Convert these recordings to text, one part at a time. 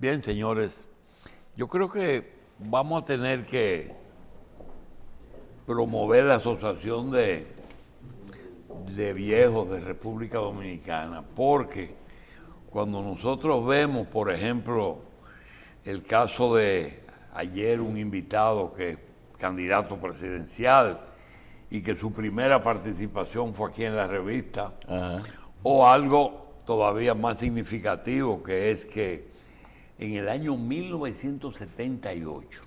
Bien, señores, yo creo que vamos a tener que promover la asociación de viejos de República Dominicana, porque cuando nosotros vemos, por ejemplo, el caso de ayer un invitado que es candidato presidencial y que su primera participación fue aquí en la revista, o algo todavía más significativo, que es que en el año 1978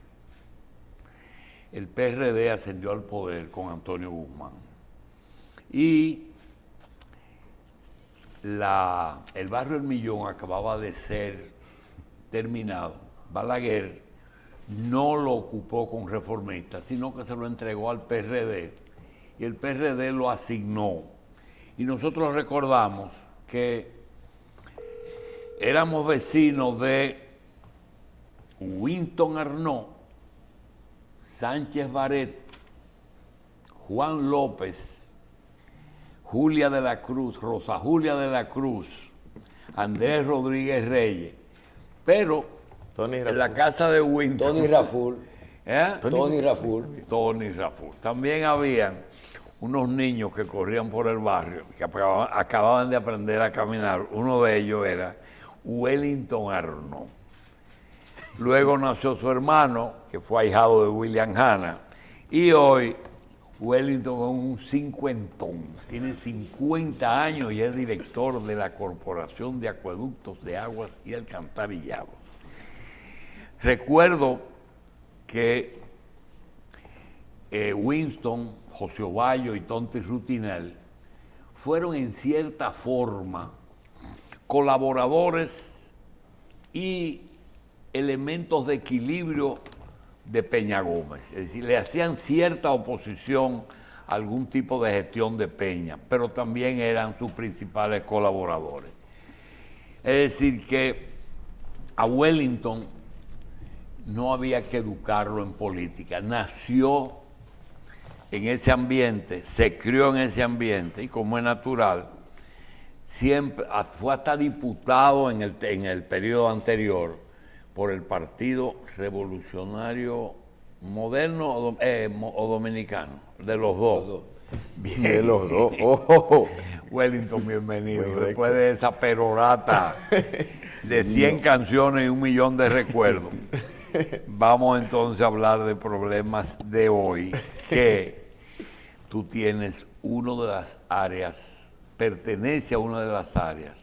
el PRD ascendió al poder con Antonio Guzmán y el barrio El Millón acababa de ser terminado. Balaguer no lo ocupó con reformistas, sino que se lo entregó al PRD y el PRD lo asignó. Y nosotros recordamos que éramos vecinos de Winston Arnaud, Sánchez Baret, Juan López, Julia de la Cruz, Rosa Julia de la Cruz, Andrés Rodríguez Reyes, pero en la casa de Winston. Tony Raful. Tony Raful. También habían unos niños que corrían por el barrio, que acababan de aprender a caminar. Uno de ellos era Wellington Arnaud. Luego nació su hermano, que fue ahijado de William Hanna, y hoy Wellington es un cincuentón, tiene 50 años y es director de la Corporación de Acueductos de Aguas y Alcantarillados. Recuerdo que Winston, José Ovalle y Tonti Rutinel fueron en cierta forma colaboradores y elementos de equilibrio de Peña Gómez, es decir, le hacían cierta oposición a algún tipo de gestión de Peña, pero también eran sus principales colaboradores. Es decir, que a Wellington no había que educarlo en política, nació en ese ambiente, se crió en ese ambiente y como es natural, siempre fue hasta diputado en el periodo anterior por el Partido Revolucionario Moderno o Dominicano, de los dos. Bien. De los dos. Oh. Wellington, bienvenido. Después de esa perorata de 100 canciones y 1 millón de recuerdos, vamos entonces a hablar de problemas de hoy, que tú tienes pertenece a una de las áreas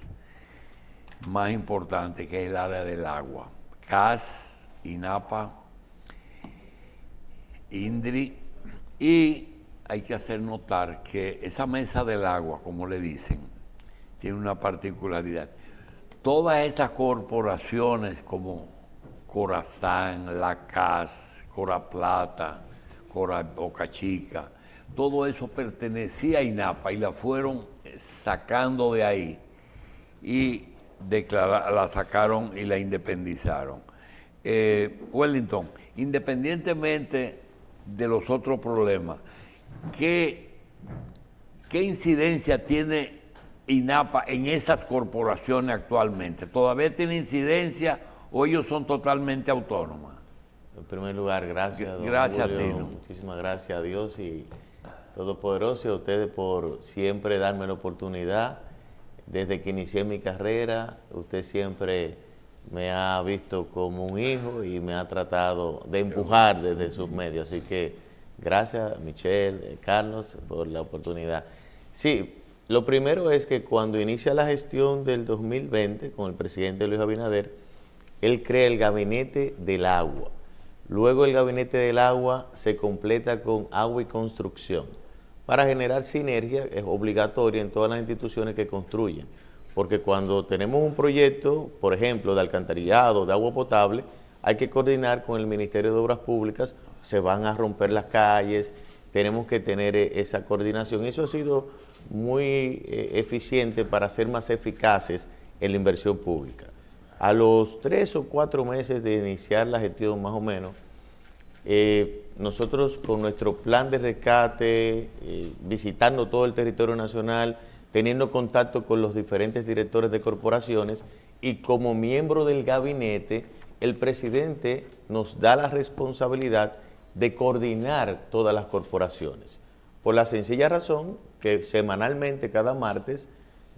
más importantes, que es el área del agua. CAS, INAPA, INDRI, y hay que hacer notar que esa mesa del agua, como le dicen, tiene una particularidad. Todas esas corporaciones como Corazán, la CAS, Coraplata, Boca Chica, todo eso pertenecía a INAPA y la fueron sacando de ahí y la sacaron y la independizaron. Wellington, independientemente de los otros problemas, ¿qué incidencia tiene INAPA en esas corporaciones actualmente? ¿Todavía tiene incidencia o ellos son totalmente autónomas? En primer lugar, gracias, don Gracias Julio, a ti. ¿No? Muchísimas gracias a Dios y Todopoderoso y a ustedes por siempre darme la oportunidad. Desde que inicié mi carrera, usted siempre me ha visto como un hijo y me ha tratado de empujar desde sus medios. Así que gracias, Michelle, Carlos, por la oportunidad. Sí, lo primero es que cuando inicia la gestión del 2020 con el presidente Luis Abinader, él crea el Gabinete del Agua. Luego el Gabinete del Agua se completa con Agua y Construcción. Para generar sinergia es obligatoria en todas las instituciones que construyen, porque cuando tenemos un proyecto, por ejemplo, de alcantarillado, de agua potable, hay que coordinar con el Ministerio de Obras Públicas, se van a romper las calles, tenemos que tener esa coordinación. Eso ha sido muy eficiente para ser más eficaces en la inversión pública. A los 3 o 4 meses de iniciar la gestión, más o menos, nosotros con nuestro plan de rescate, visitando todo el territorio nacional, teniendo contacto con los diferentes directores de corporaciones, y como miembro del gabinete, el presidente nos da la responsabilidad de coordinar todas las corporaciones. Por la sencilla razón que semanalmente, cada martes,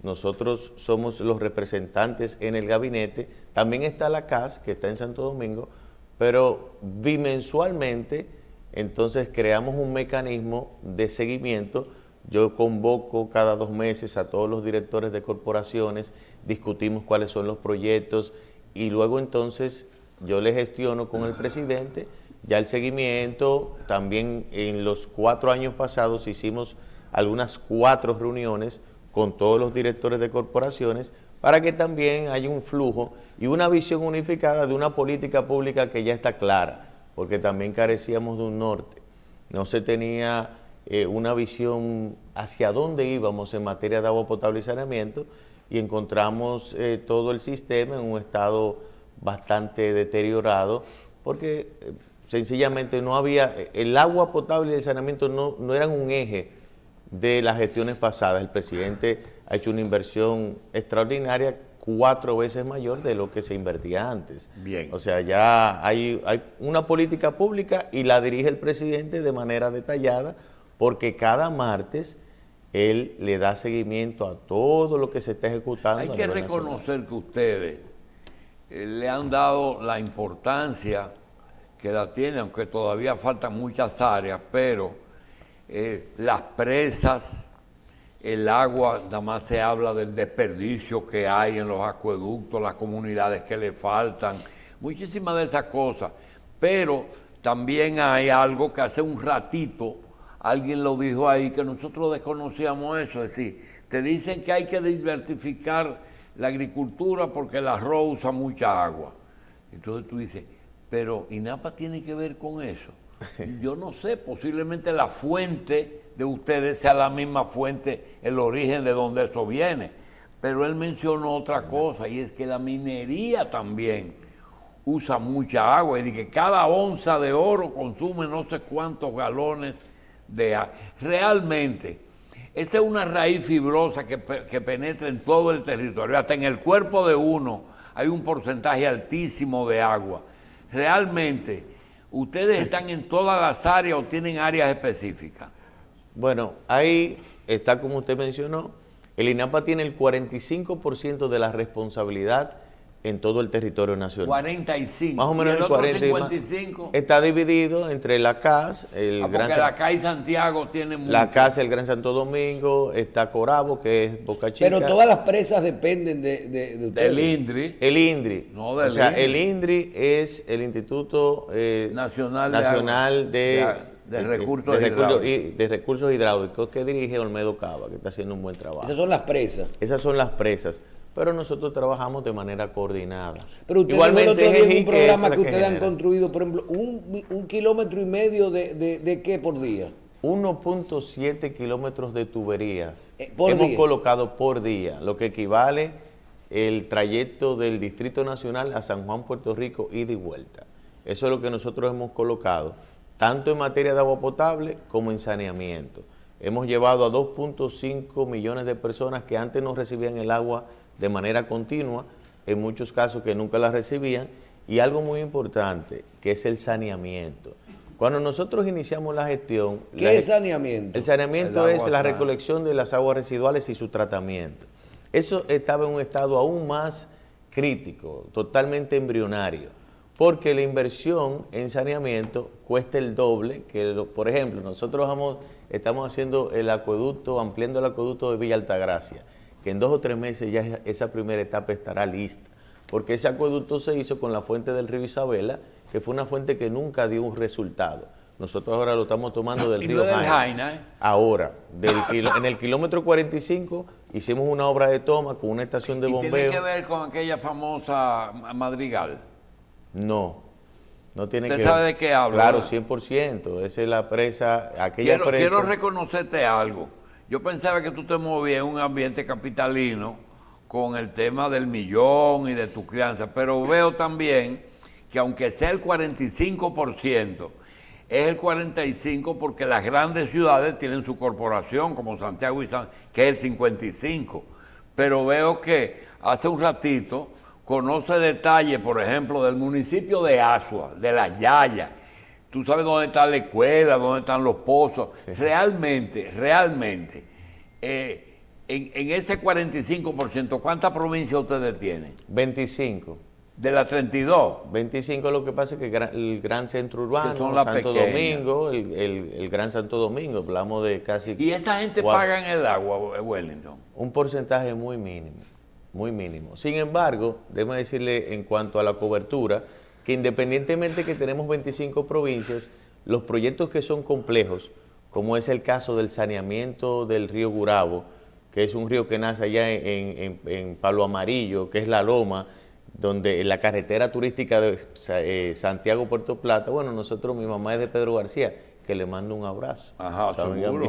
nosotros somos los representantes en el gabinete. También está la CAS, que está en Santo Domingo, pero bimensualmente, entonces creamos un mecanismo de seguimiento. Yo convoco cada 2 meses a todos los directores de corporaciones, discutimos cuáles son los proyectos y luego entonces yo le gestiono con el presidente ya el seguimiento. También en los 4 años pasados hicimos algunas 4 reuniones con todos los directores de corporaciones para que también haya un flujo y una visión unificada de una política pública que ya está clara, porque también carecíamos de un norte. No se tenía una visión hacia dónde íbamos en materia de agua potable y saneamiento, y encontramos todo el sistema en un estado bastante deteriorado, porque sencillamente no había, el agua potable y el saneamiento no eran un eje de las gestiones pasadas. El presidente ha hecho una inversión extraordinaria, 4 veces mayor de lo que se invertía antes. Bien. O sea, ya hay una política pública y la dirige el presidente de manera detallada, porque cada martes él le da seguimiento a todo lo que se está ejecutando. Hay que reconocer que ustedes le han dado la importancia que la tienen, aunque todavía faltan muchas áreas, pero las presas, el agua, nada más se habla del desperdicio que hay en los acueductos, las comunidades que le faltan, muchísimas de esas cosas. Pero también hay algo que hace un ratito alguien lo dijo ahí, que nosotros desconocíamos eso, es decir, te dicen que hay que diversificar la agricultura porque el arroz usa mucha agua. Entonces tú dices, pero INAPA tiene que ver con eso. Yo no sé, posiblemente la fuente de ustedes sea la misma fuente, el origen de donde eso viene. Pero él mencionó otra cosa, y es que la minería también usa mucha agua, y que cada onza de oro consume no sé cuántos galones de agua. Realmente, esa es una raíz fibrosa que penetra en todo el territorio, hasta en el cuerpo de uno hay un porcentaje altísimo de agua. Realmente, ¿ustedes están en todas las áreas o tienen áreas específicas? Bueno, ahí está, como usted mencionó, el INAPA tiene el 45% de la responsabilidad en todo el territorio nacional. 45. Más o menos ¿Y el el 40 otro 55? Está dividido entre la CAS, porque la CAS y Santiago tienen mucho. La CAS, el Gran Santo Domingo, está Corabo, que es Boca Chica. Pero todas las presas dependen de ustedes. Del INDRI. El INDRI. No, del o sea, INDRI. el INDRI es el Instituto Nacional de Recursos Hidráulicos, que dirige Olmedo Cava, que está haciendo un buen trabajo. Esas son las presas. Esas son las presas. Pero nosotros trabajamos de manera coordinada. Pero usted dijo el otro día en un programa que ustedes han construido, por ejemplo, un kilómetro y medio de ¿qué por día? 1.7 kilómetros de tuberías por hemos día. colocado por día, lo que equivale el trayecto del Distrito Nacional a San Juan, Puerto Rico, ida y vuelta. Eso es lo que nosotros hemos colocado, tanto en materia de agua potable como en saneamiento. Hemos llevado a 2.5 millones de personas que antes no recibían el agua de manera continua, en muchos casos que nunca la recibían, y algo muy importante, que es el saneamiento. Cuando nosotros iniciamos la gestión... ¿Qué es saneamiento? El saneamiento es la recolección de las aguas residuales y su tratamiento. Eso estaba en un estado aún más crítico, totalmente embrionario, porque la inversión en saneamiento cuesta el doble que, por ejemplo, nosotros estamos haciendo el acueducto, ampliando el acueducto de Villa Altagracia, que en 2 o 3 meses ya esa primera etapa estará lista, porque ese acueducto se hizo con la fuente del río Isabela, que fue una fuente que nunca dio un resultado. Nosotros ahora lo estamos tomando del río Jaina. Ahora, en el kilómetro 45 hicimos una obra de toma con una estación de bombeo. ¿Tiene que ver con aquella famosa Madrigal? No tiene que ver. ¿Usted sabe de qué hablo? Claro, ¿verdad? 100%. Esa es la presa, Quiero reconocerte algo. Yo pensaba que tú te movías en un ambiente capitalino con el tema del millón y de tu crianza, pero veo también que aunque sea el 45%, es el 45% porque las grandes ciudades tienen su corporación, como Santiago que es el 55%. Pero veo que hace un ratito, conoce detalles, por ejemplo, del municipio de Asua, de Las Yayas. Tú sabes dónde está la escuela, dónde están los pozos. Sí. Realmente, en ese 45%, ¿cuántas provincias ustedes tienen? 25. ¿De las 32? 25, lo que pasa es que el Gran Centro Urbano, Santo Domingo, el Gran Santo Domingo, hablamos de casi... ¿Y esta gente paga en el agua, Wellington? Un porcentaje muy mínimo, muy mínimo. Sin embargo, déjeme decirle en cuanto a la cobertura, que independientemente que tenemos 25 provincias, los proyectos que son complejos, como es el caso del saneamiento del río Gurabo, que es un río que nace allá en Palo Amarillo, que es la loma, donde en la carretera turística de Santiago-Puerto Plata, bueno, mi mamá es de Pedro García, que le mando un abrazo. Ajá, seguro.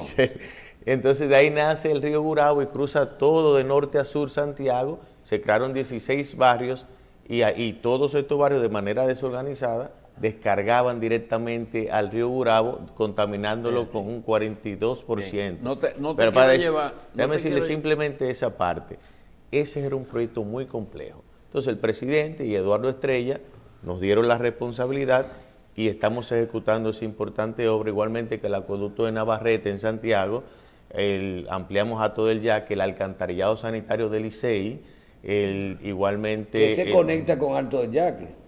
Entonces de ahí nace el río Gurabo y cruza todo de norte a sur Santiago, se crearon 16 barrios y todos estos barrios de manera desorganizada descargaban directamente al río Gurabo, contaminándolo con un 42%. No te Pero para déjame decirle simplemente esa parte. Ese era un proyecto muy complejo. Entonces el presidente y Eduardo Estrella nos dieron la responsabilidad y estamos ejecutando esa importante obra, igualmente que el acueducto de Navarrete en Santiago, ampliamos Hato del Yaque, el alcantarillado sanitario del Licey, igualmente... Que se conecta con Alto del Yaque.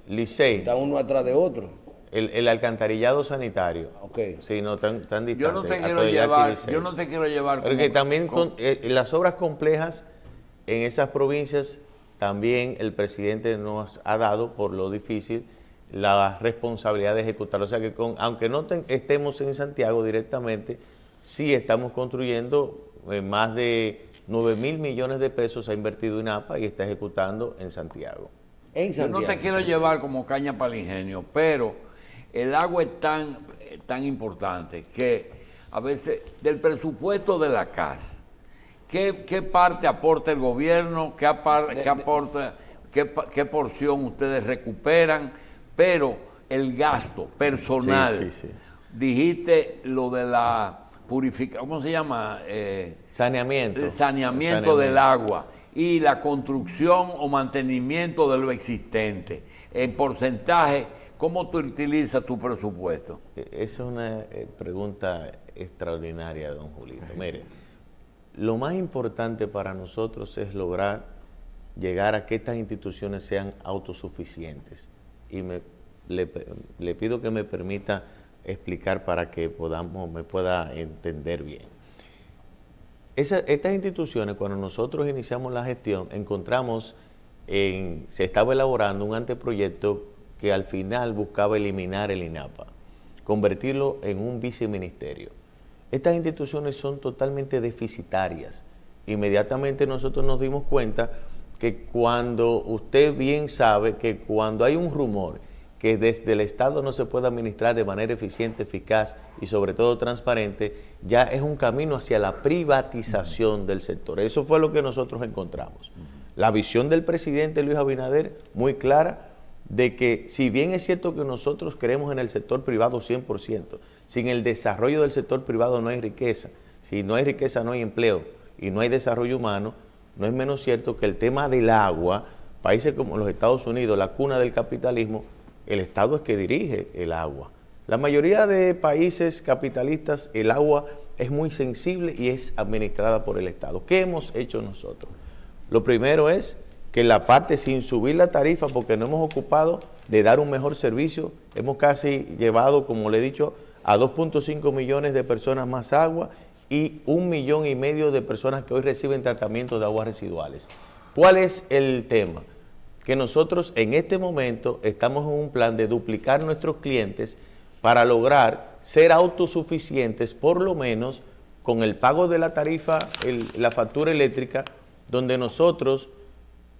Licey. Está uno atrás de otro. El alcantarillado sanitario. Ok. Sí, no tan distante. Yo no te quiero llevar porque también las obras complejas en esas provincias, también el presidente nos ha dado, por lo difícil, la responsabilidad de ejecutarlo. O sea que aunque no estemos en Santiago directamente, sí estamos construyendo más de 9.000 millones de pesos ha invertido INAPA y está ejecutando en Santiago. Yo no te quiero llevar como caña para el ingenio, pero el agua es tan importante que a veces del presupuesto de la casa, ¿qué parte aporta el gobierno? ¿Qué porción ustedes recuperan? Pero el gasto personal, dijiste lo de la purificación, ¿cómo se llama? Saneamiento. El saneamiento del agua y la construcción o mantenimiento de lo existente. En porcentaje, ¿cómo tú utilizas tu presupuesto? Esa es una pregunta extraordinaria, don Julito. Mire, lo más importante para nosotros es lograr llegar a que estas instituciones sean autosuficientes. Y le pido que me permita explicar para que me pueda entender bien. Estas instituciones, cuando nosotros iniciamos la gestión, se estaba elaborando un anteproyecto que al final buscaba eliminar el INAPA, convertirlo en un viceministerio. Estas instituciones son totalmente deficitarias. Inmediatamente nosotros nos dimos cuenta que usted bien sabe que cuando hay un rumor que desde el Estado no se puede administrar de manera eficiente, eficaz y sobre todo transparente, ya es un camino hacia la privatización del sector. Eso fue lo que nosotros encontramos. La visión del presidente Luis Abinader, muy clara, de que si bien es cierto que nosotros creemos en el sector privado 100%, sin el desarrollo del sector privado no hay riqueza, si no hay riqueza no hay empleo y no hay desarrollo humano, no es menos cierto que el tema del agua, países como los Estados Unidos, la cuna del capitalismo, el Estado es que dirige el agua. La mayoría de países capitalistas, el agua es muy sensible y es administrada por el Estado. ¿Qué hemos hecho nosotros? Lo primero es que la parte sin subir la tarifa, porque no hemos ocupado de dar un mejor servicio, hemos casi llevado, como le he dicho, a 2.5 millones de personas más agua y 1,5 millones de personas que hoy reciben tratamiento de aguas residuales. ¿Cuál es el tema? Que nosotros en este momento estamos en un plan de duplicar nuestros clientes para lograr ser autosuficientes, por lo menos con el pago de la tarifa, la factura eléctrica, donde nosotros,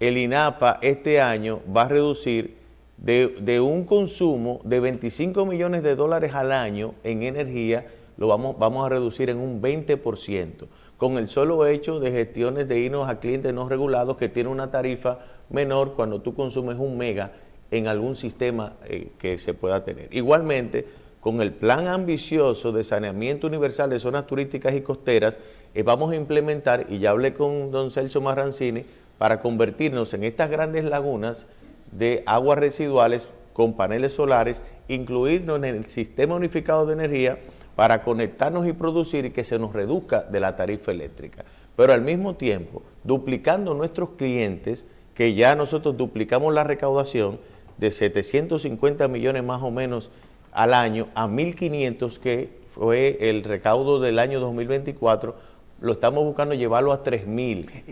el INAPA este año va a reducir de un consumo de $25 millones al año en energía, lo vamos a reducir en un 20%, con el solo hecho de gestiones de irnos a clientes no regulados que tienen una tarifa menor cuando tú consumes 1 mega en algún sistema que se pueda tener. Igualmente, con el plan ambicioso de saneamiento universal de zonas turísticas y costeras, vamos a implementar, y ya hablé con don Celso Marrancini, para convertirnos en estas grandes lagunas de aguas residuales con paneles solares, incluirnos en el sistema unificado de energía para conectarnos y producir y que se nos reduzca de la tarifa eléctrica. Pero al mismo tiempo, duplicando nuestros clientes, que ya nosotros duplicamos la recaudación de 750 millones más o menos al año a 1.500, que fue el recaudo del año 2024, lo estamos buscando llevarlo a 3.000.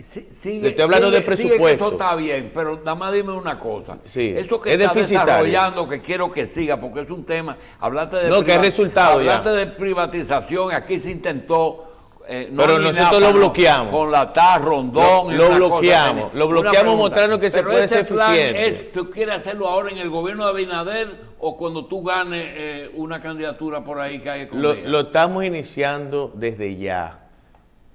Le estoy hablando de presupuesto. Eso está bien, pero nada más dime una cosa. Sí, eso que está desarrollando, que quiero que siga, porque es un tema, hablaste de que es resultado hablaste de privatización, aquí se intentó. Pero nosotros lo bloqueamos. Con la TAR, Rondón. Lo bloqueamos mostrando que se puede ser eficiente. ¿Tú quieres hacerlo ahora en el gobierno de Abinader o cuando tú ganes una candidatura por ahí que hay con ella? Lo estamos iniciando desde ya,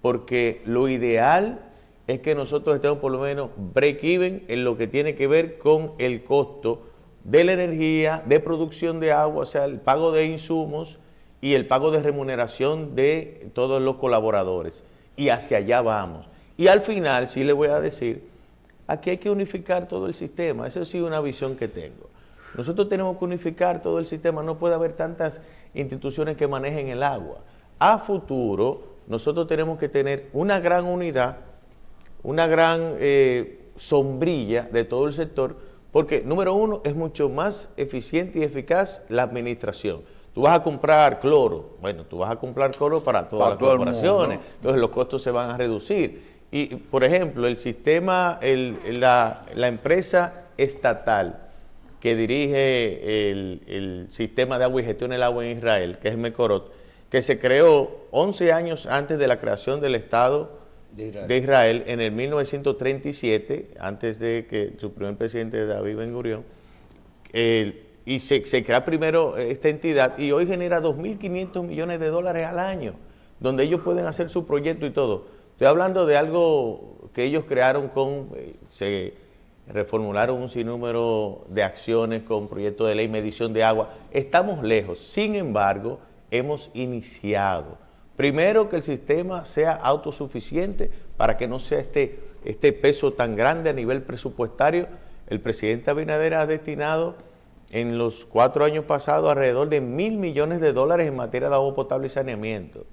porque lo ideal es que nosotros estemos por lo menos break-even en lo que tiene que ver con el costo de la energía, de producción de agua, o sea, el pago de insumos y el pago de remuneración de todos los colaboradores. Y hacia allá vamos. Y al final, sí le voy a decir, aquí hay que unificar todo el sistema. Esa sí es una visión que tengo. Nosotros tenemos que unificar todo el sistema. No puede haber tantas instituciones que manejen el agua. A futuro, nosotros tenemos que tener una gran unidad, una gran sombrilla de todo el sector, porque, número uno, es mucho más eficiente y eficaz la administración. Tú vas a comprar cloro, bueno, tú vas a comprar cloro para todas las corporaciones, entonces los costos se van a reducir. Y, por ejemplo, el sistema, la empresa estatal que dirige el sistema de agua y gestión del agua en Israel, que es Mekorot, que se creó 11 años antes de la creación del Estado de Israel en el 1937, antes de que su primer presidente David Ben Gurión, y se crea primero esta entidad y hoy genera 2.500 millones de dólares al año, donde ellos pueden hacer su proyecto y todo. Estoy hablando de algo que ellos crearon se reformularon un sinnúmero de acciones con proyectos de ley, medición de agua. Estamos lejos, sin embargo, hemos iniciado. Primero, que el sistema sea autosuficiente para que no sea este peso tan grande a nivel presupuestario. El presidente Abinader ha destinado en los 4 años pasados alrededor de 1.000 millones de dólares en materia de agua potable y saneamiento.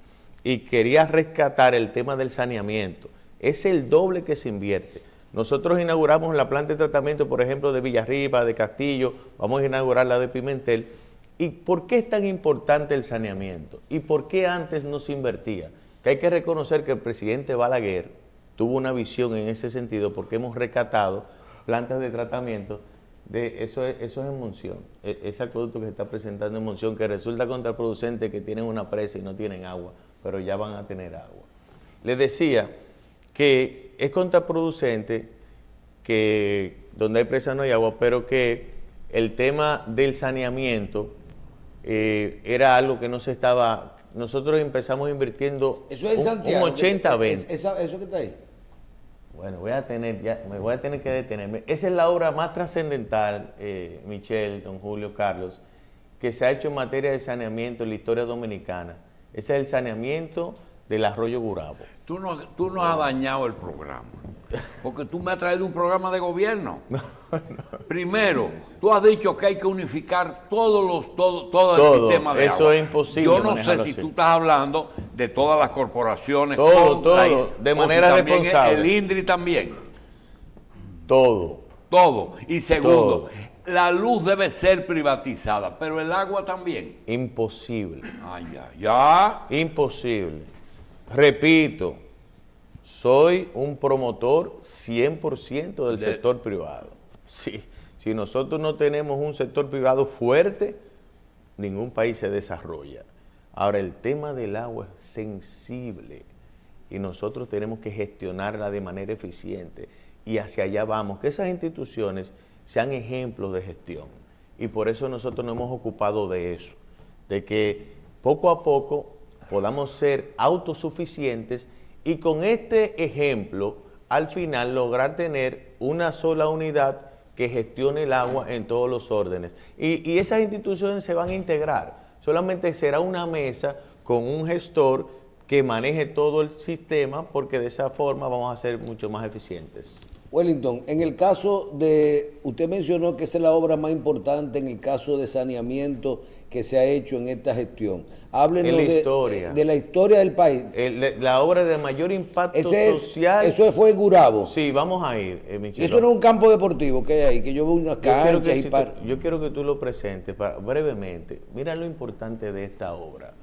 Y quería rescatar el tema del saneamiento. Es el doble que se invierte. Nosotros inauguramos la planta de tratamiento, por ejemplo, de Villarriba, de Castillo, vamos a inaugurar la de Pimentel. ¿Y por qué es tan importante el saneamiento? ¿Y por qué antes no se invertía? Que hay que reconocer que el presidente Balaguer tuvo una visión en ese sentido, porque hemos rescatado plantas de tratamiento. Eso es en Monción, ese acueducto que se está presentando en Monción, que resulta contraproducente, que tienen una presa y no tienen agua, pero ya van a tener agua. Les decía que es contraproducente que donde hay presa no hay agua, pero que el tema del saneamiento era algo que no se estaba. Nosotros empezamos invirtiendo eso es un 80-20. ¿Eso que está ahí? Bueno, me voy a tener que detenerme. Esa es la obra más trascendental, Michelle, don Julio, Carlos, que se ha hecho en materia de saneamiento en la historia dominicana. Ese es el saneamiento del arroyo Gurabo. Tú no has dañado el programa, porque tú me has traído un programa de gobierno. Primero, tú has dicho que hay que unificar todo el sistema de agua. Eso es imposible. Yo no sé si tú estás hablando de todas las corporaciones. Todo, de manera responsable. El INDRI también. Todo. Y segundo, la luz debe ser privatizada, pero el agua también. Imposible. Ya. Imposible. Repito, soy un promotor 100% del sector privado. Si nosotros no tenemos un sector privado fuerte, ningún país se desarrolla. Ahora, el tema del agua es sensible y nosotros tenemos que gestionarla de manera eficiente y hacia allá vamos, que esas instituciones sean ejemplos de gestión. Y por eso nosotros nos hemos ocupado de eso, de que poco a poco podamos ser autosuficientes y con este ejemplo, al final, lograr tener una sola unidad que gestione el agua en todos los órdenes. Y esas instituciones se van a integrar. Solamente será una mesa con un gestor que maneje todo el sistema, porque de esa forma vamos a ser mucho más eficientes. Wellington, en el caso de, usted mencionó que esa es la obra más importante en el caso de saneamiento que se ha hecho en esta gestión. Háblenos de la historia del país. La obra de mayor impacto social. Eso fue en Gurabo. Sí, vamos a ir, Michelle. Eso no es un campo deportivo que hay ahí, que yo veo unas canchas y yo quiero que tú lo presentes brevemente. Mira lo importante de esta obra.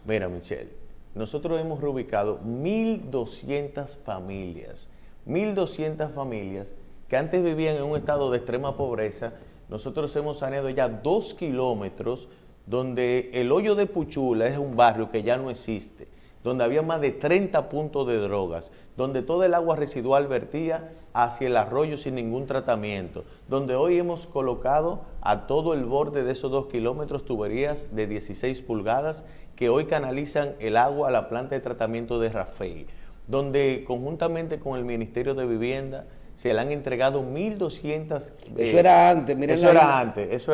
Mira, Michelle, nosotros hemos reubicado 1.200 familias. 1.200 familias que antes vivían en un estado de extrema pobreza. Nosotros hemos saneado ya 2 kilómetros donde el hoyo de Puchula es un barrio que ya no existe, donde había más de 30 puntos de drogas, donde toda el agua residual vertía hacia el arroyo sin ningún tratamiento, donde hoy hemos colocado a todo el borde de esos 2 kilómetros tuberías de 16 pulgadas que hoy canalizan el agua a la planta de tratamiento de Rafael, donde conjuntamente con el Ministerio de Vivienda se le han entregado 1.200... Eso era antes, miren. Eso era antes.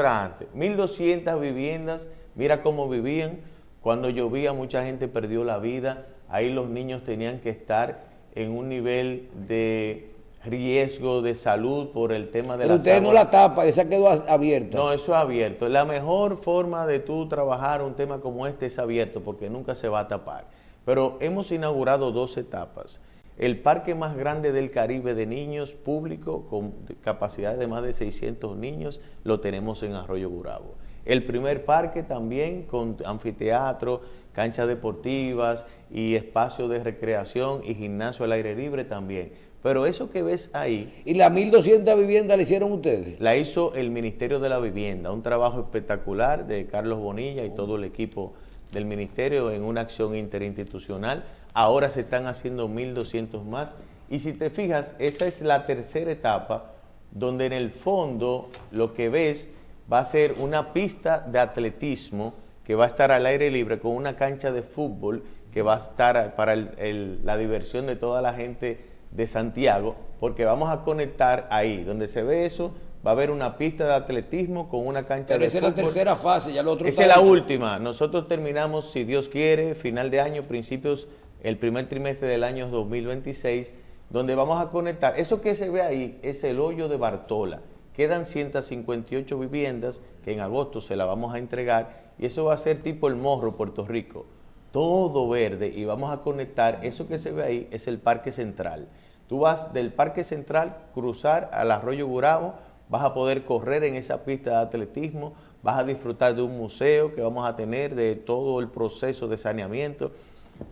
1.200 viviendas, mira cómo vivían. Cuando llovía mucha gente perdió la vida, ahí los niños tenían que estar en un nivel de riesgo de salud por el tema de la... Pero usted no la tapa, esa quedó abierta. No, eso es abierto. La mejor forma de tú trabajar un tema como este es abierto, porque nunca se va a tapar. Pero hemos inaugurado 2 etapas. El parque más grande del Caribe de niños público, con capacidad de más de 600 niños, lo tenemos en Arroyo Gurabo. El primer parque también con anfiteatro, canchas deportivas y espacio de recreación y gimnasio al aire libre también. Pero eso que ves ahí... ¿Y las 1.200 viviendas la hicieron ustedes? La hizo el Ministerio de la Vivienda, un trabajo espectacular de Carlos Bonilla y todo el equipo del Ministerio en una acción interinstitucional. Ahora se están haciendo 1.200 más. Y si te fijas, esa es la tercera etapa, donde en el fondo lo que ves va a ser una pista de atletismo que va a estar al aire libre con una cancha de fútbol que va a estar para la diversión de toda la gente de Santiago, porque vamos a conectar ahí, donde se ve eso, va a haber una pista de atletismo con una cancha de fútbol. Pero esa es la tercera fase, ya lo otro está hecho. Esa es la última. Nosotros terminamos, si Dios quiere, final de año, principios, el primer trimestre del año 2026, donde vamos a conectar. Eso que se ve ahí es el hoyo de Bartola. Quedan 158 viviendas que en agosto se la vamos a entregar y eso va a ser tipo el Morro, Puerto Rico. Todo verde y vamos a conectar. Eso que se ve ahí es el Parque Central. Tú vas del Parque Central, cruzar al Arroyo Gurabo, vas a poder correr en esa pista de atletismo, vas a disfrutar de un museo que vamos a tener, de todo el proceso de saneamiento,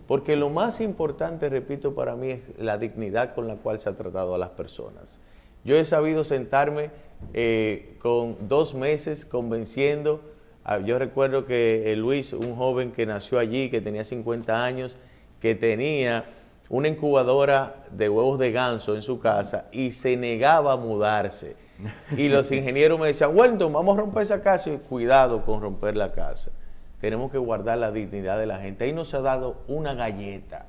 porque lo más importante, repito, para mí es la dignidad con la cual se ha tratado a las personas. Yo he sabido sentarme con 2 meses convenciendo. Yo recuerdo que Luis, un joven que nació allí, que tenía 50 años, que tenía una incubadora de huevos de ganso en su casa y se negaba a mudarse. Y los ingenieros me decían, bueno, vamos a romper esa casa. Y cuidado con romper la casa. Tenemos que guardar la dignidad de la gente. Ahí nos ha dado una galleta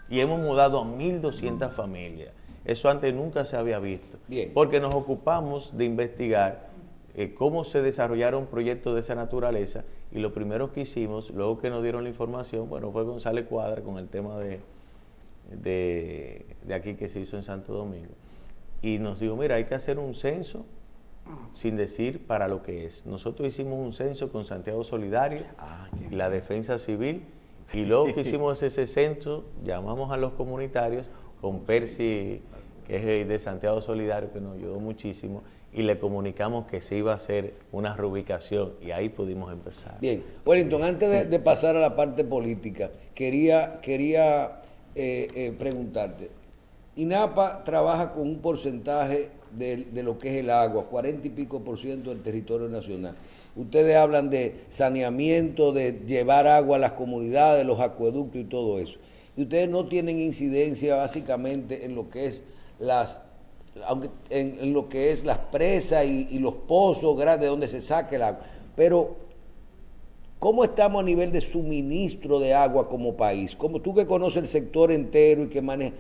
y hemos mudado a 1.200 familias. Eso antes nunca se había visto. Bien. Porque nos ocupamos de investigar cómo se desarrollaron proyectos de esa naturaleza y lo primero que hicimos, luego que nos dieron la información, bueno, fue González Cuadra con el tema de aquí que se hizo en Santo Domingo. Y nos dijo, mira, hay que hacer un censo sin decir para lo que es. Nosotros hicimos un censo con Santiago Solidario, la Defensa Civil, y luego que hicimos ese censo, llamamos a los comunitarios, con Percy, que es de Santiago Solidario, que nos ayudó muchísimo, y le comunicamos que se iba a hacer una reubicación, y ahí pudimos empezar. Bien, Wellington, antes de pasar a la parte política, quería preguntarte, INAPA trabaja con un porcentaje de lo que es el agua, 40 y pico % del territorio nacional. Ustedes hablan de saneamiento, de llevar agua a las comunidades, los acueductos y todo eso. Y ustedes no tienen incidencia básicamente en lo que es en lo que es las presas y los pozos grandes donde se saque el agua. Pero, ¿cómo estamos a nivel de suministro de agua como país? Como tú que conoces el sector entero y que manejas,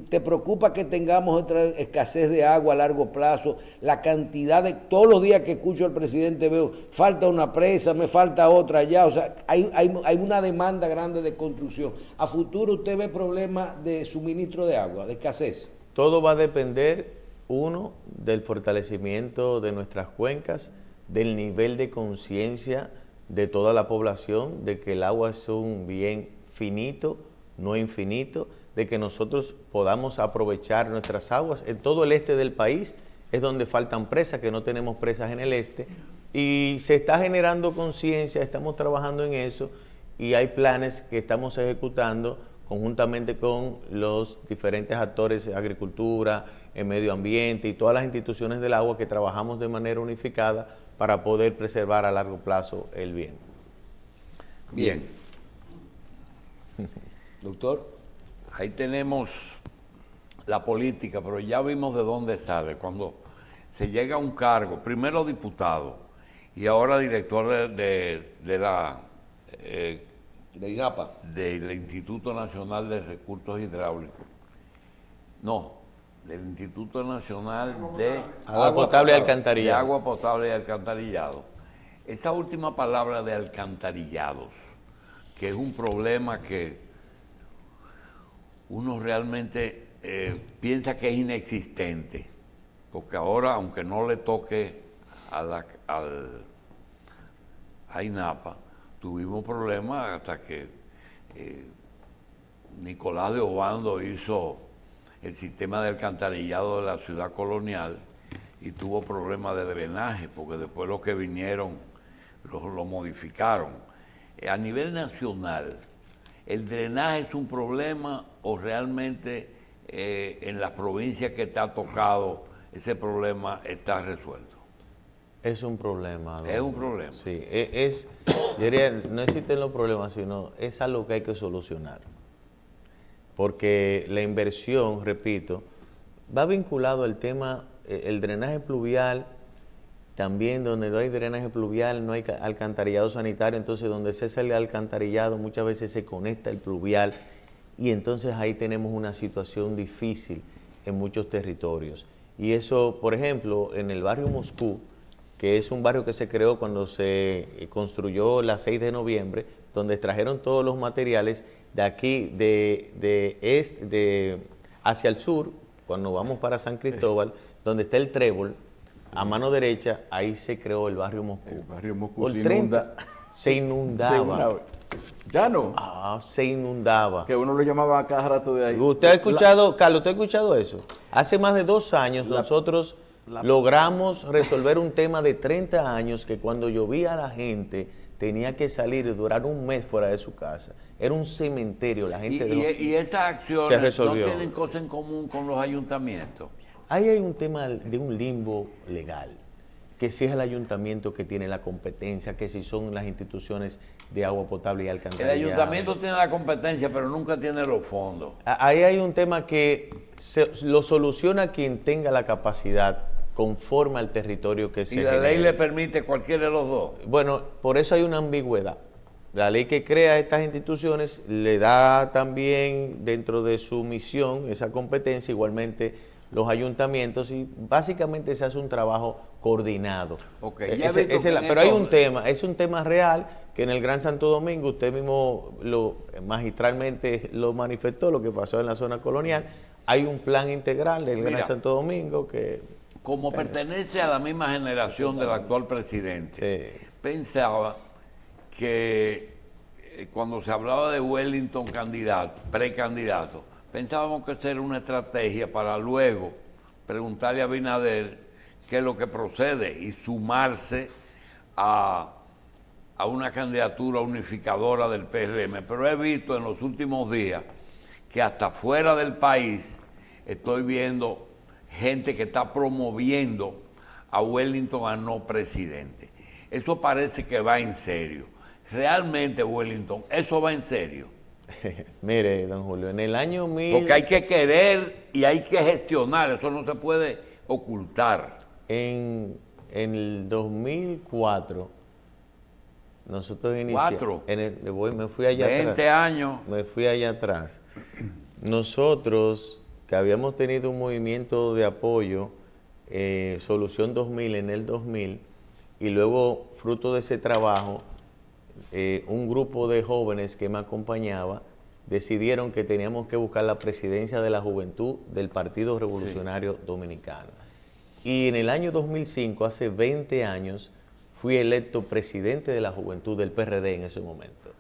¿te preocupa que tengamos otra escasez de agua a largo plazo? La cantidad de... Todos los días que escucho al presidente veo, falta una presa, me falta otra allá. O sea, hay una demanda grande de construcción. ¿A futuro usted ve problemas de suministro de agua, de escasez? Todo va a depender uno, del fortalecimiento de nuestras cuencas, del nivel de conciencia de toda la población, de que el agua es un bien finito, no infinito, de que nosotros podamos aprovechar nuestras aguas. En todo el este del país es donde faltan presas, que no tenemos presas en el este, y se está generando conciencia, estamos trabajando en eso, y hay planes que estamos ejecutando conjuntamente con los diferentes actores, agricultura, medio ambiente y todas las instituciones del agua, que trabajamos de manera unificada para poder preservar a largo plazo el bien. Bien. Doctor. Ahí tenemos la política, pero ya vimos de dónde sale. Cuando se llega a un cargo, primero diputado y ahora director de la... de INAPA. Del Instituto Nacional de Recursos Hidráulicos. No, del Instituto Nacional de Agua potable y de alcantarillado. agua potable y alcantarillado. Esa última palabra de alcantarillados, que es un problema que uno realmente piensa que es inexistente, porque ahora, aunque no le toque a INAPA, tuvimos problemas hasta que Nicolás de Obando hizo el sistema de alcantarillado de la ciudad colonial y tuvo problemas de drenaje, porque después los que vinieron lo modificaron. A nivel nacional, ¿el drenaje es un problema o realmente en las provincias que te ha tocado ese problema está resuelto? Es un problema. Es un problema. Sí, yo diría, no existen los problemas, sino es algo que hay que solucionar. Porque la inversión, repito, va vinculado al tema, el drenaje pluvial, también donde no hay drenaje pluvial, no hay alcantarillado sanitario, entonces donde se hace el alcantarillado muchas veces se conecta el pluvial y entonces ahí tenemos una situación difícil en muchos territorios. Y eso, por ejemplo, en el barrio Moscú, que es un barrio que se creó cuando se construyó la 6 de noviembre, donde trajeron todos los materiales de aquí, hacia el sur, cuando vamos para San Cristóbal, donde está el Trébol, a mano derecha, ahí se creó el barrio Moscú. El barrio Moscú Por se 30 se inundaba. Ya no. Se inundaba. Que uno lo llamaba a cada rato de ahí. ¿Usted ha escuchado, Carlos, usted ha escuchado eso? Hace más de 2 años nosotros logramos resolver un tema de 30 años que cuando llovía la gente tenía que salir y durar un mes fuera de su casa. Era un cementerio, la gente... Y esas acciones no tienen cosas en común con los ayuntamientos. Ahí hay un tema de un limbo legal, que si es el ayuntamiento que tiene la competencia, que si son las instituciones de agua potable y alcantarillado. El ayuntamiento tiene la competencia, pero nunca tiene los fondos. Ahí hay un tema que lo soluciona quien tenga la capacidad conforme al territorio que se Y la ley le permite cualquiera de los dos. Bueno, por eso hay una ambigüedad. La ley que crea estas instituciones le da también dentro de su misión esa competencia, igualmente los ayuntamientos, y básicamente se hace un trabajo coordinado. Okay, pero hay un tema, es un tema real que en el Gran Santo Domingo, usted mismo magistralmente lo manifestó, lo que pasó en la zona colonial. Hay un plan integral del Gran Santo Domingo que... Como pertenece a la misma generación del actual presidente, pensaba que cuando se hablaba de Wellington precandidato, pensábamos que esa era una estrategia para luego preguntarle a Abinader qué es lo que procede y sumarse a una candidatura unificadora del PRM. Pero he visto en los últimos días que hasta fuera del país estoy viendo gente que está promoviendo a Wellington a no presidente. Eso parece que va en serio. Realmente, Wellington, ¿eso va en serio? Mire, don Julio, en el año 1000... Porque hay que querer y hay que gestionar, eso no se puede ocultar. En el 2004, nosotros iniciamos... me fui allá 20 atrás. años. Me fui allá atrás. Nosotros, que habíamos tenido un movimiento de apoyo, Solución 2000 en el 2000, y luego, fruto de ese trabajo, un grupo de jóvenes que me acompañaba, decidieron que teníamos que buscar la presidencia de la juventud del Partido Revolucionario Dominicano. Y en el año 2005, hace 20 años, fui electo presidente de la juventud del PRD en ese momento.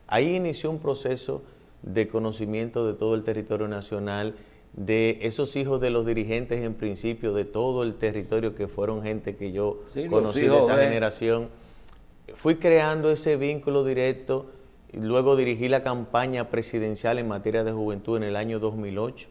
Ahí inició un proceso de conocimiento de todo el territorio nacional, de esos hijos de los dirigentes en principio, de todo el territorio que fueron gente que yo conocí de esa generación. Fui creando ese vínculo directo, y luego dirigí la campaña presidencial en materia de juventud en el año 2008.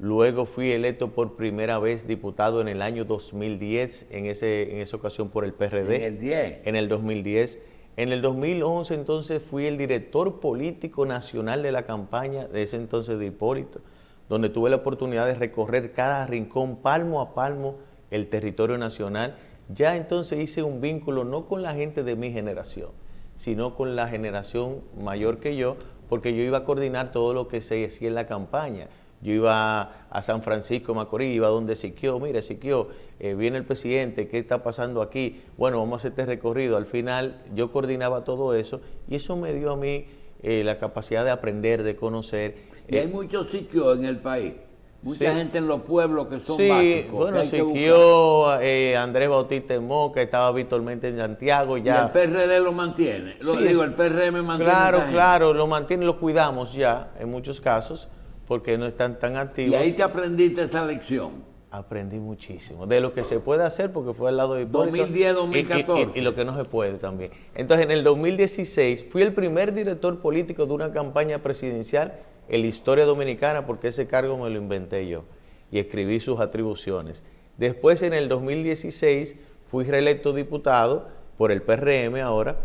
Luego fui electo por primera vez diputado en el año 2010, en esa ocasión por el PRD. ¿En el 10? En el 2010. En el 2011 entonces fui el director político nacional de la campaña de ese entonces de Hipólito, donde tuve la oportunidad de recorrer cada rincón, palmo a palmo, el territorio nacional. Ya entonces hice un vínculo no con la gente de mi generación, sino con la generación mayor que yo, porque yo iba a coordinar todo lo que se hacía en la campaña. Yo iba a San Francisco de Macorís, iba donde Siquio, mire Siquio, viene el presidente, ¿qué está pasando aquí? Bueno, vamos a hacer este recorrido. Al final yo coordinaba todo eso y eso me dio a mí la capacidad de aprender, de conocer. Y hay muchos sitios en el país, mucha gente en los pueblos que son sí, básicos. Bueno, Siquio, Andrés Bautista en Moca, estaba Víctor Mente en Santiago. Ya. Y el PRD lo mantiene, el PRM mantiene. Claro, lo mantiene, lo cuidamos ya en muchos casos, porque no están tan activos. Y ahí te aprendiste esa lección. Aprendí muchísimo, de lo que se puede hacer, porque fue al lado de Hipólito. 2010, 2014. Y lo que no se puede también. Entonces, en el 2016, fui el primer director político de una campaña presidencial en la historia dominicana, porque ese cargo me lo inventé yo, y escribí sus atribuciones. Después, en el 2016, fui reelecto diputado por el PRM ahora,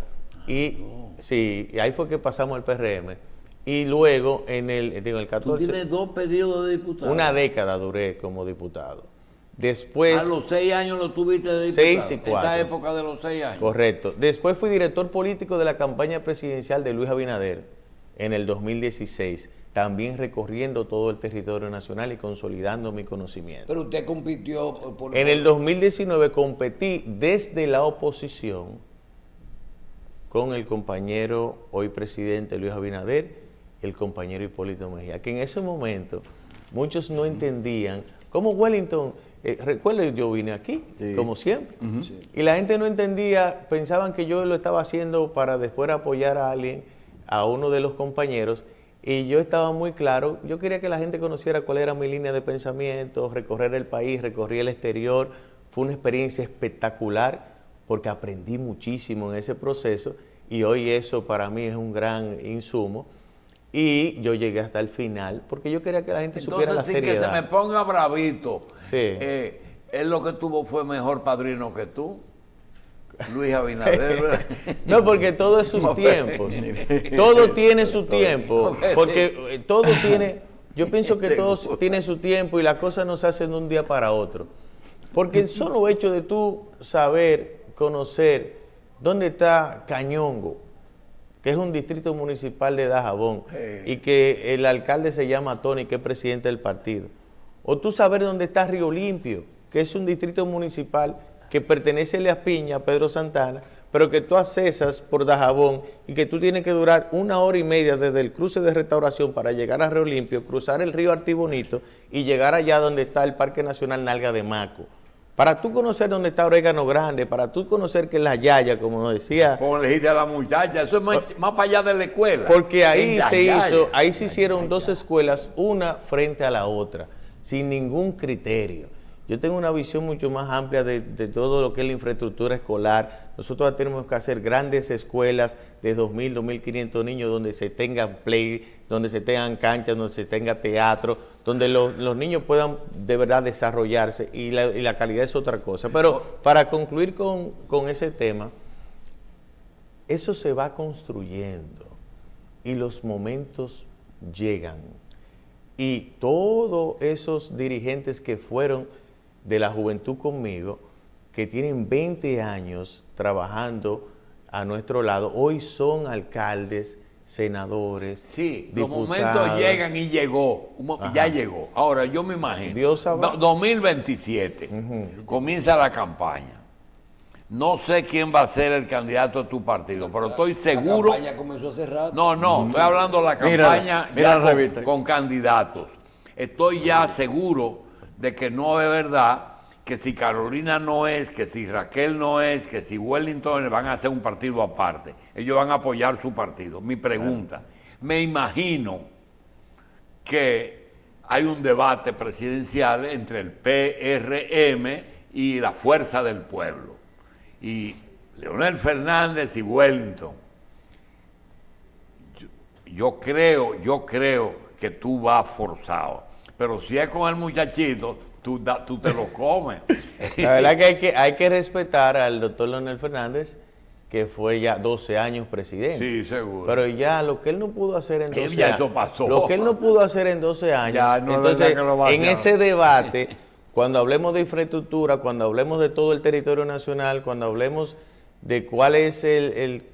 y ahí fue que pasamos al PRM. Y luego, en el 14... ¿Tú tienes 2 periodos de diputado? Una década duré como diputado. Después... A los 6 años lo tuviste de diputado. 6 y 4. Esa época de los 6 años. Correcto. Después fui director político de la campaña presidencial de Luis Abinader en el 2016, también recorriendo todo el territorio nacional y consolidando mi conocimiento. Pero usted compitió por... En el 2019 competí desde la oposición con el compañero, hoy presidente Luis Abinader, el compañero Hipólito Mejía, que en ese momento muchos no entendían cómo Wellington, recuerdo yo vine aquí, como siempre, y la gente no entendía, pensaban que yo lo estaba haciendo para después apoyar a alguien, a uno de los compañeros, y yo estaba muy claro, yo quería que la gente conociera cuál era mi línea de pensamiento, recorrer el país, recorrí el exterior. Fue una experiencia espectacular porque aprendí muchísimo en ese proceso y hoy eso para mí es un gran insumo. Y yo llegué hasta el final porque yo quería que la gente supiera la seriedad. Entonces, sin que se me ponga bravito, Sí. él lo que tuvo fue mejor padrino que tú, Luis Abinader, ¿verdad? No, porque todo es sus tiempos. Todo tiene su tiempo. Porque todo tiene, yo pienso que todo tiene su tiempo y las cosas no se hacen de un día para otro. Porque el solo hecho de tú saber, conocer dónde está Cañongo, que es un distrito municipal de Dajabón, y que el alcalde se llama Tony, que es presidente del partido. O tú saber dónde está Río Limpio, que es un distrito municipal que pertenece a Elías Piña, a Pedro Santana, pero que tú accesas por Dajabón y que tú tienes que durar 1 hora y media desde el cruce de Restauración para llegar a Río Limpio, cruzar el río Artibonito y llegar allá donde está el Parque Nacional Nalga de Maco. Para tú conocer dónde está Orégano Grande, para tú conocer que es La Yaya, como nos decía. Como le dijiste a la muchacha, eso es más para allá de la escuela. Porque ahí En se Yaya. hizo, ahí se hicieron 2 escuelas, una frente a la otra, sin ningún criterio. Yo tengo una visión mucho más amplia de todo lo que es la infraestructura escolar. Nosotros tenemos que hacer grandes escuelas de 2.000, 2.500 niños donde se tengan play, donde se tengan canchas, donde se tenga teatro, donde los niños puedan de verdad desarrollarse y la calidad es otra cosa. Pero para concluir con ese tema, eso se va construyendo y los momentos llegan. Y todos esos dirigentes que fueron de la juventud conmigo, que tienen 20 años trabajando a nuestro lado, hoy son alcaldes, senadores, Sí, diputados. los momentos llegan y llegó, ya llegó. Ahora, yo me imagino, Dios sabrá. 2027, comienza la campaña. No sé quién va a ser el candidato de tu partido, pero estoy seguro. La campaña comenzó hace rato. No, estoy hablando de la campaña mira la ya revista. con candidatos. Estoy ya seguro de que no es verdad que si Carolina no es, que si Raquel no es, que si Wellington van a hacer un partido aparte. Ellos van a apoyar su partido. Mi pregunta, me imagino que hay un debate presidencial entre el PRM y la Fuerza del Pueblo. Y Leonel Fernández y Wellington. Yo creo que tú vas forzado. Pero si es con el muchachito, tú te lo comes. La verdad que hay que respetar al doctor Leonel Fernández, que fue ya 12 años presidente. Sí, seguro. Pero ya lo que él no pudo hacer en 12 Ya años. eso pasó. Lo que él no pudo hacer en 12 años. Ya, no es entonces, verdad que lo va a en hacer. ese debate, cuando hablemos de infraestructura, cuando hablemos de todo el territorio nacional, cuando hablemos de cuál es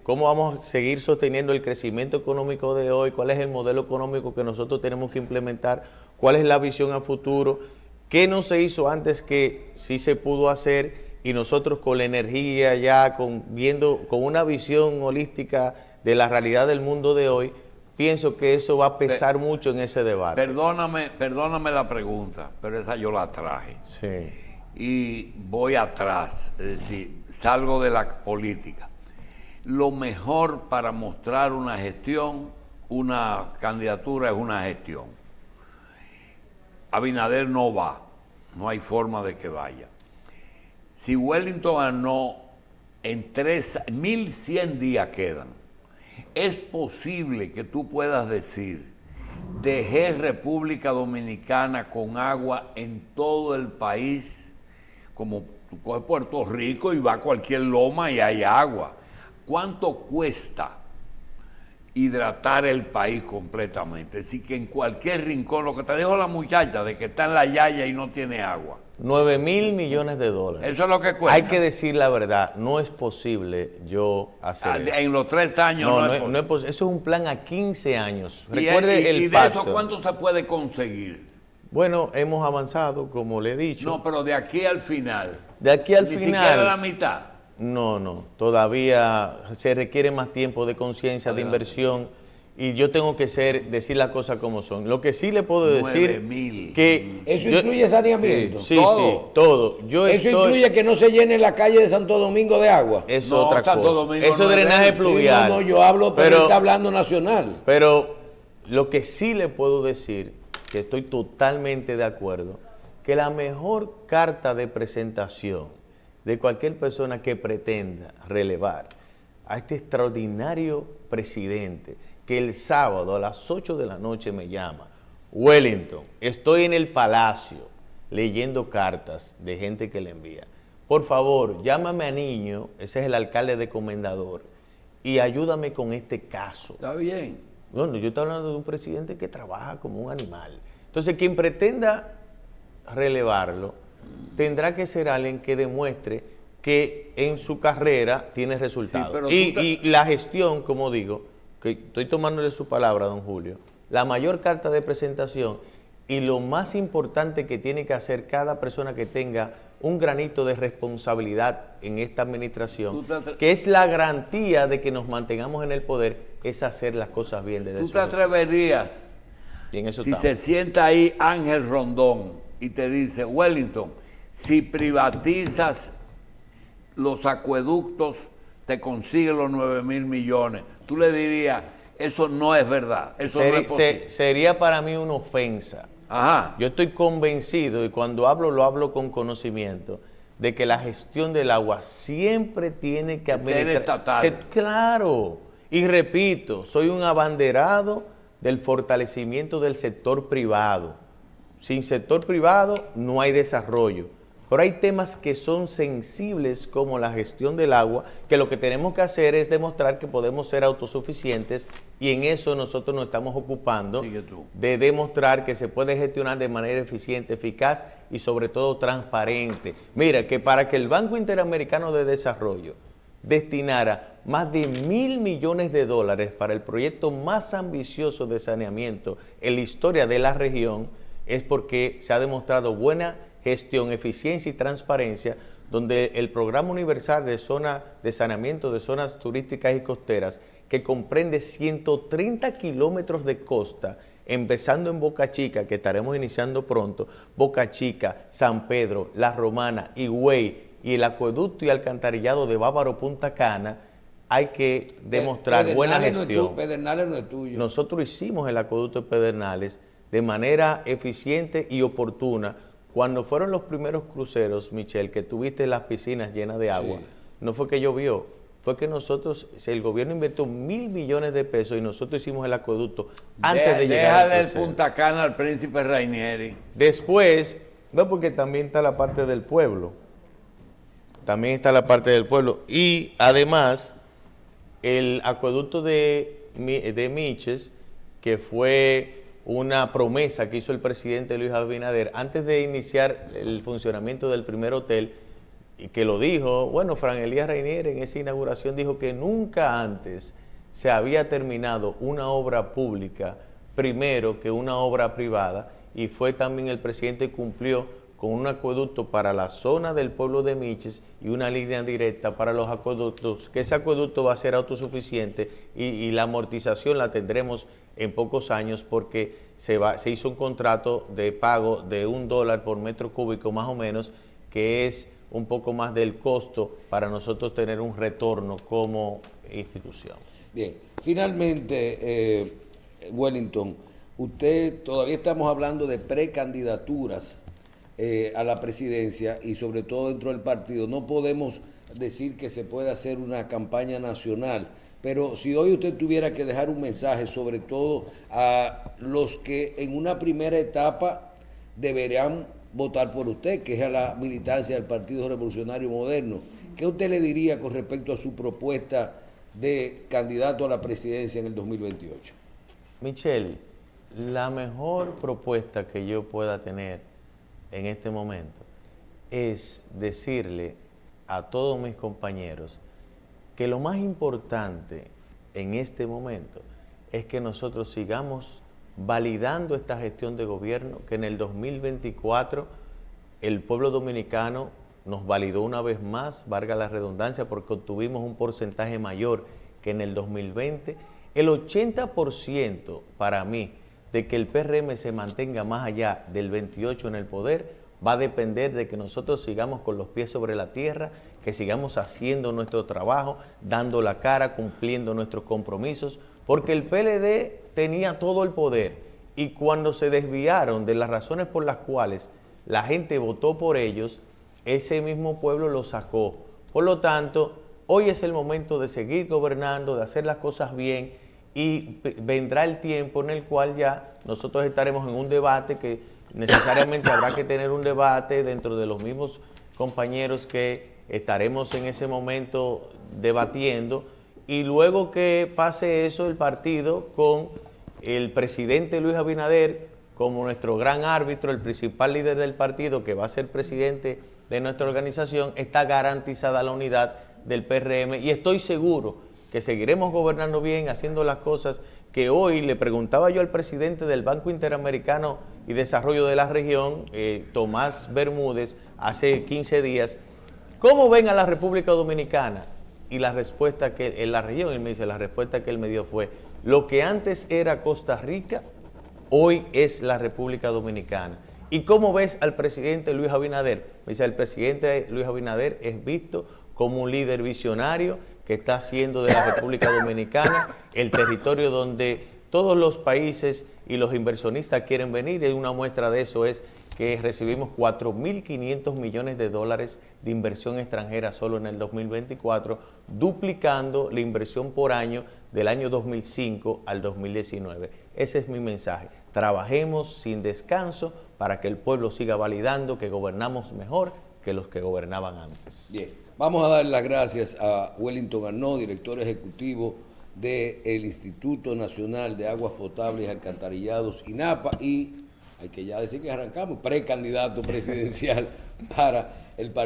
cómo vamos a seguir sosteniendo el crecimiento económico de hoy, cuál es el modelo económico que nosotros tenemos que implementar, cuál es la visión a futuro, qué no se hizo antes que sí se pudo hacer, y nosotros con la energía ya, con una visión holística de la realidad del mundo de hoy, pienso que eso va a pesar mucho en ese debate. Perdóname la pregunta, pero esa yo la traje. Sí. Y voy atrás, es decir, salgo de la política. Lo mejor para mostrar una gestión, una candidatura es una gestión. Abinader no va, no hay forma de que vaya. Si Wellington ganó en 1100 días quedan, es posible que tú puedas decir, dejé República Dominicana con agua en todo el país, como tú coges Puerto Rico y va a cualquier loma y hay agua. ¿Cuánto cuesta hidratar el país completamente? Es decir, que en cualquier rincón, lo que te dijo la muchacha de que está en la yaya y no tiene agua. 9.000 millones de dólares. Eso es lo que cuesta. Hay que decir la verdad, no es posible yo hacer eso. En los 3 años no es posible. Eso es un plan a 15 años. Y Recuerde el de pacto. eso, ¿cuánto se puede conseguir? Bueno, hemos avanzado, como le he dicho. No, pero de aquí al final. De aquí al Ni final. siquiera la mitad. No, todavía se requiere más tiempo de conciencia, de inversión, y yo tengo que decir las cosas como son. Lo que sí le puedo decir 9.000. que ¿Eso incluye saneamiento? sí, Todo. todo. ¿Eso incluye que no se llene la calle de Santo Domingo de agua? Es No, otra Santo cosa. Domingo Eso no es es drenaje verde. pluvial. No, yo hablo, pero él está hablando nacional. Pero lo que sí le puedo decir, que estoy totalmente de acuerdo, que la mejor carta de presentación de cualquier persona que pretenda relevar a este extraordinario presidente, que el sábado a las 8 de la noche me llama, Wellington, estoy en el Palacio leyendo cartas de gente que le envía. Por favor, llámame a Niño, ese es el alcalde de Comendador, y ayúdame con este caso. Está bien. Bueno, yo estoy hablando de un presidente que trabaja como un animal. Entonces, quien pretenda relevarlo, tendrá que ser alguien que demuestre que en su carrera tiene resultados. Sí, pero y la gestión, como digo, que estoy tomándole su palabra, don Julio, la mayor carta de presentación y lo más importante que tiene que hacer cada persona que tenga un granito de responsabilidad en esta administración, que es la garantía de que nos mantengamos en el poder, es hacer las cosas bien desde ¿Tú su te atreverías, y en eso si estamos. se sienta ahí Ángel Rondón y te dice, Wellington, si privatizas los acueductos, te consigues los 9.000 millones? Tú le dirías, eso no es verdad, eso no es posible. Sería para mí una ofensa. Ajá. Yo estoy convencido, y cuando hablo, lo hablo con conocimiento, de que la gestión del agua siempre tiene que Ser estatal. Claro. Y repito, soy un abanderado del fortalecimiento del sector privado. Sin sector privado no hay desarrollo. Pero hay temas que son sensibles como la gestión del agua, que lo que tenemos que hacer es demostrar que podemos ser autosuficientes, y en eso nosotros nos estamos ocupando Sigue tú. de demostrar que se puede gestionar de manera eficiente, eficaz y sobre todo transparente. Mira, que para que el Banco Interamericano de Desarrollo destinara más de $1.000 millones para el proyecto más ambicioso de saneamiento en la historia de la región, es porque se ha demostrado buena gestión, eficiencia y transparencia, donde el programa universal de saneamiento de zonas turísticas y costeras, que comprende 130 kilómetros de costa, empezando en Boca Chica, que estaremos iniciando pronto, Boca Chica, San Pedro, La Romana, Higüey y el acueducto y alcantarillado de Bávaro Punta Cana, hay que demostrar buena gestión. Pedernales no es tuyo. Nosotros hicimos el acueducto de Pedernales de manera eficiente y oportuna. Cuando fueron los primeros cruceros, Michelle, que tuviste las piscinas llenas de agua, Sí. no fue que llovió, fue que nosotros, el gobierno invirtió 1.000 millones de pesos y nosotros hicimos el acueducto antes de llegar al Déjale el crucero. Punta Cana al príncipe Rainieri. Después, no, porque también está la parte del pueblo. También está la parte del pueblo. Y además, el acueducto de Miches, que fue una promesa que hizo el presidente Luis Abinader antes de iniciar el funcionamiento del primer hotel, y que lo dijo, bueno, Fran Elías Rainieri en esa inauguración dijo que nunca antes se había terminado una obra pública primero que una obra privada, y fue también el presidente cumplió con un acueducto para la zona del pueblo de Miches y una línea directa para los acueductos, que ese acueducto va a ser autosuficiente y la amortización la tendremos en pocos años, porque se hizo un contrato de pago de $1 por metro cúbico más o menos, que es un poco más del costo para nosotros tener un retorno como institución. Bien, finalmente, Wellington, todavía estamos hablando de precandidaturas a la presidencia y sobre todo dentro del partido. No podemos decir que se puede hacer una campaña nacional, pero si hoy usted tuviera que dejar un mensaje, sobre todo a los que en una primera etapa deberían votar por usted, que es a la militancia del Partido Revolucionario Moderno, ¿qué usted le diría con respecto a su propuesta de candidato a la presidencia en el 2028? Michelle, la mejor propuesta que yo pueda tener en este momento es decirle a todos mis compañeros que lo más importante en este momento es que nosotros sigamos validando esta gestión de gobierno, que en el 2024 el pueblo dominicano nos validó una vez más, valga la redundancia, porque obtuvimos un porcentaje mayor que en el 2020. El 80% para mí de que el PRM se mantenga más allá del 28 en el poder va a depender de que nosotros sigamos con los pies sobre la tierra, que sigamos haciendo nuestro trabajo, dando la cara, cumpliendo nuestros compromisos, porque el PLD tenía todo el poder y cuando se desviaron de las razones por las cuales la gente votó por ellos, ese mismo pueblo los sacó. Por lo tanto, hoy es el momento de seguir gobernando, de hacer las cosas bien, y vendrá el tiempo en el cual ya nosotros estaremos en un debate, que necesariamente habrá que tener un debate dentro de los mismos compañeros que estaremos en ese momento debatiendo, y luego que pase eso, el partido con el presidente Luis Abinader como nuestro gran árbitro, el principal líder del partido, que va a ser presidente de nuestra organización, está garantizada la unidad del PRM, y estoy seguro que seguiremos gobernando bien, haciendo las cosas que hoy le preguntaba yo al presidente del Banco Interamericano y Desarrollo de la Región, Tomás Bermúdez, hace 15 días, ¿cómo ven a la República Dominicana? Y la respuesta que en la región, él me dice, la respuesta que él me dio fue, lo que antes era Costa Rica, hoy es la República Dominicana. ¿Y cómo ves al presidente Luis Abinader? Me dice, el presidente Luis Abinader es visto como un líder visionario que está haciendo de la República Dominicana el territorio donde todos los países y los inversionistas quieren venir, y una muestra de eso es que recibimos 4.500 millones de dólares de inversión extranjera solo en el 2024, duplicando la inversión por año del año 2005 al 2019. Ese es mi mensaje. Trabajemos sin descanso para que el pueblo siga validando que gobernamos mejor que los que gobernaban antes. Bien, vamos a dar las gracias a Wellington Arnaud, director ejecutivo del Instituto Nacional de Aguas Potables y Alcantarillados, INAPA, y hay que ya decir que arrancamos, precandidato presidencial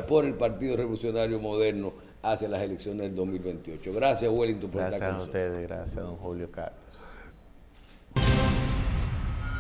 por el Partido Revolucionario Moderno hacia las elecciones del 2028. Gracias, Wellington, por estar con nosotros. Gracias a ustedes, gracias a don Julio Carlos.